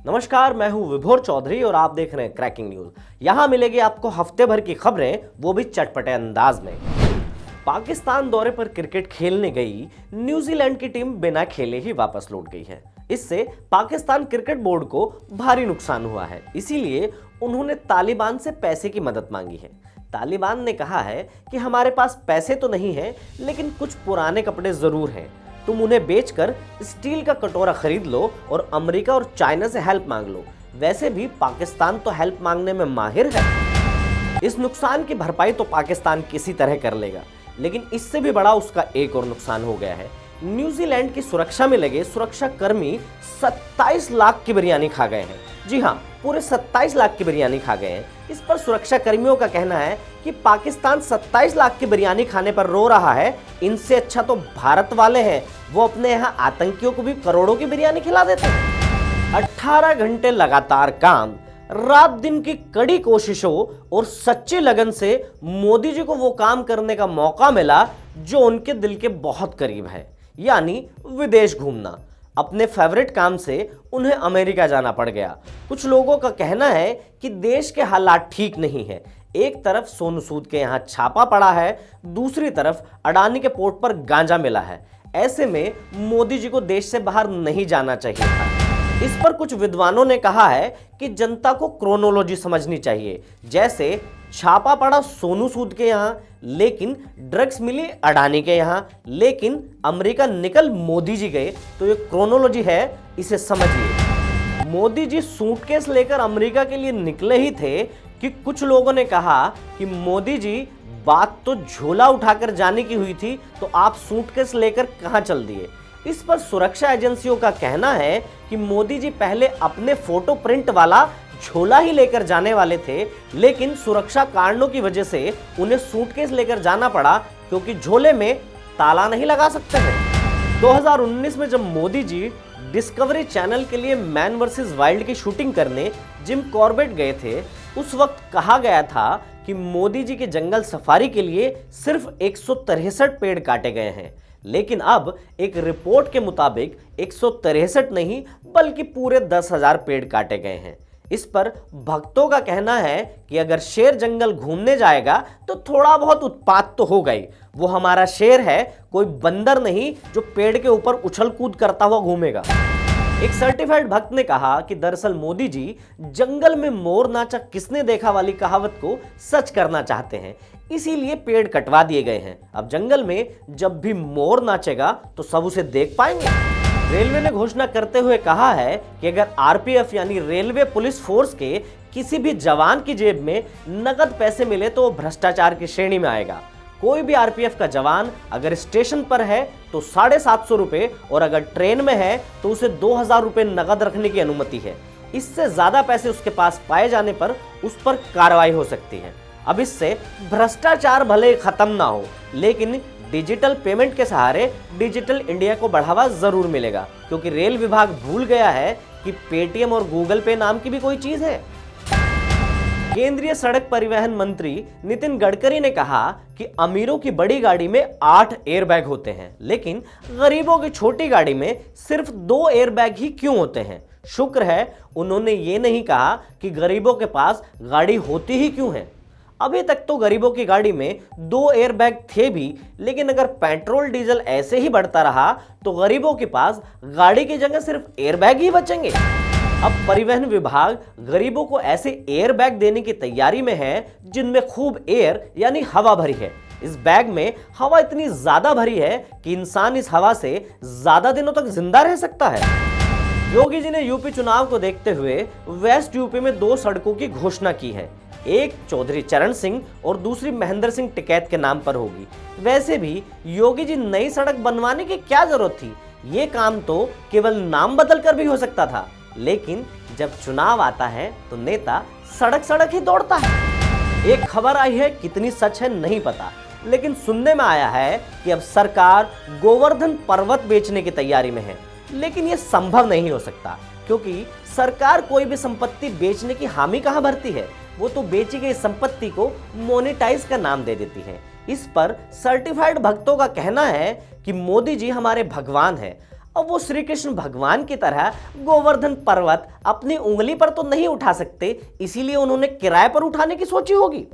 नमस्कार, मैं हूं विभोर चौधरी और आप देख रहे हैं क्रैकिंग न्यूज। यहां मिलेगी आपको हफ्ते भर की खबरें, वो भी चटपटे अंदाज में। पाकिस्तान दौरे पर क्रिकेट खेलने गई न्यूजीलैंड की टीम बिना खेले ही वापस लौट गई है। इससे पाकिस्तान क्रिकेट बोर्ड को भारी नुकसान हुआ है, इसीलिए उन्होंने तालिबान से पैसे की मदद मांगी है। तालिबान ने कहा है कि हमारे पास पैसे तो नहीं है, लेकिन कुछ पुराने कपड़े जरूर हैं, तुम उन्हें बेचकर स्टील का कटोरा खरीद लो और अमेरिका और चाइना से हेल्प मांग लो। वैसे भी पाकिस्तान तो हेल्प मांगने में माहिर है। इस नुकसान की भरपाई तो पाकिस्तान किसी तरह कर लेगा, लेकिन इससे भी बड़ा उसका एक और नुकसान हो गया है। न्यूजीलैंड की सुरक्षा में लगे सुरक्षा कर्मी 27 लाख की बिरयानी खा गए हैं। जी हाँ, पूरे 27 लाख की बिरयानी खा गए हैं। इस पर सुरक्षा कर्मियों का कहना है कि पाकिस्तान 27 लाख की बिरयानी खाने पर रो रहा है, इनसे अच्छा तो भारत वाले हैं, वो अपने यहाँ आतंकियों को भी करोड़ों की बिरयानी खिला देते हैं। 18 घंटे लगातार काम, रात दिन की कड़ी कोशिशों और सच्ची लगन से मोदी जी को वो काम करने का मौका मिला जो उनके दिल के बहुत करीब है, यानी विदेश घूमना। अपने फेवरेट काम से उन्हें अमेरिका जाना पड़ गया। कुछ लोगों का कहना है कि देश के हालात ठीक नहीं है। एक तरफ सोनू सूद के यहाँ छापा पड़ा है, दूसरी तरफ अडानी के पोर्ट पर गांजा मिला है। ऐसे में मोदी जी को देश से बाहर नहीं जाना चाहिए था। इस पर कुछ विद्वानों ने कहा है कि जनता को क्रोनोलॉजी समझनी चाहिए। जैसे छापा पड़ा सोनू सूद के यहाँ, लेकिन ड्रग्स मिली अडानी के यहाँ, लेकिन अमेरिका निकल मोदी जी गए, तो ये क्रोनोलॉजी है, इसे समझिए। मोदी जी सूटकेस लेकर अमेरिका के लिए निकले ही थे कि कुछ लोगों ने कहा कि मोदी जी, बात तो झोला उठाकर जाने की हुई थी, तो आप सूटकेस लेकर कहां चल दिए। इस पर सुरक्षा एजेंसियों का कहना है कि मोदी जी पहले अपने फोटो प्रिंट वाला झोला ही लेकर जाने वाले थे, लेकिन सुरक्षा कारणों की वजह से उन्हें सूटकेस लेकर जाना पड़ा, क्योंकि झोले में ताला नहीं लगा सकते हैं। 2019 में जब मोदी जी डिस्कवरी चैनल के लिए मैन वर्सेस वाइल्ड की शूटिंग करने जिम कॉर्बेट गए थे, उस वक्त कहा गया था कि मोदी जी के जंगल सफारी के लिए सिर्फ 163 पेड़ काटे गए हैं, लेकिन अब एक रिपोर्ट के मुताबिक 163 नहीं बल्कि पूरे 10,000 पेड़ काटे गए हैं। इस पर भक्तों का कहना है कि अगर शेर जंगल घूमने जाएगा तो थोड़ा बहुत उत्पात तो होगा ही। वो हमारा शेर है, कोई बंदर नहीं जो पेड़ के ऊपर उछल कूद करता हुआ घूमेगा। एक सर्टिफाइड भक्त ने कहा कि दरअसल मोदी जी जंगल में मोर नाचा किसने देखा वाली कहावत को सच करना चाहते हैं, इसीलिए पेड़ कटवा दिए गए हैं। अब जंगल में जब भी मोर नाचेगा तो सब उसे देख पाएंगे। रेलवे ने घोषणा करते हुए कहा है कि अगर आरपीएफ यानी रेलवे पुलिस फोर्स के किसी भी जवान की जेब में नकद पैसे मिले तो वो भ्रष्टाचार की श्रेणी में आएगा। कोई भी आरपीएफ का जवान अगर स्टेशन पर है तो 750 रुपए, और अगर ट्रेन में है तो उसे 2000 रुपए नकद रखने की अनुमति है। इससे ज्यादा पैसे उसके पास पाए जाने पर उस पर कार्रवाई हो सकती है। अब इससे भ्रष्टाचार भले खत्म ना हो, लेकिन डिजिटल पेमेंट के सहारे डिजिटल इंडिया को बढ़ावा जरूर मिलेगा, क्योंकि रेल विभाग भूल गया है कि पेटीएम और गूगल पे नाम की भी कोई चीज है। केंद्रीय सड़क परिवहन मंत्री नितिन गडकरी ने कहा कि अमीरों की बड़ी गाड़ी में 8 एयरबैग होते हैं, लेकिन गरीबों की छोटी गाड़ी में सिर्फ 2 एयरबैग ही क्यों होते हैं। शुक्र है उन्होंने ये नहीं कहा कि गरीबों के पास गाड़ी होती ही क्यों है। अभी तक तो गरीबों की गाड़ी में 2 एयरबैग थे भी, लेकिन अगर पेट्रोल डीजल ऐसे ही बढ़ता रहा तो गरीबों के पास गाड़ी की जगह सिर्फ एयरबैग ही बचेंगे। अब परिवहन विभाग गरीबों को ऐसे एयरबैग देने की तैयारी में है जिनमें खूब एयर यानी हवा भरी है। इस बैग में हवा इतनी ज्यादा भरी है कि इंसान इस हवा से ज्यादा दिनों तक जिंदा रह सकता है। योगी जी ने यूपी चुनाव को देखते हुए वेस्ट यूपी में 2 सड़कों की घोषणा की है। एक चौधरी चरण सिंह और दूसरी महेंद्र सिंह टिकैत के नाम पर होगी। वैसे भी योगी जी नई सड़क बनवाने की क्या जरूरत थी, ये काम तो केवल नाम बदल कर भी हो सकता था। लेकिन जब चुनाव आता है तो नेता सड़क सड़क ही दौड़ता है। एक खबर आई है, कितनी सच है नहीं पता, लेकिन सुनने में आया है कि अब सरकार गोवर्धन पर्वत बेचने की तैयारी में है। लेकिन यह संभव नहीं हो सकता, क्योंकि सरकार कोई भी संपत्ति बेचने की हामी कहां भरती है। वो तो बेची गई संपत्ति को मोनेटाइज का नाम दे देती है। इस पर सर्टिफाइड भक्तों का कहना है कि मोदी जी हमारे भगवान हैं, अब वो श्री कृष्ण भगवान की तरह गोवर्धन पर्वत अपनी उंगली पर तो नहीं उठा सकते, इसीलिए उन्होंने किराए पर उठाने की सोची होगी।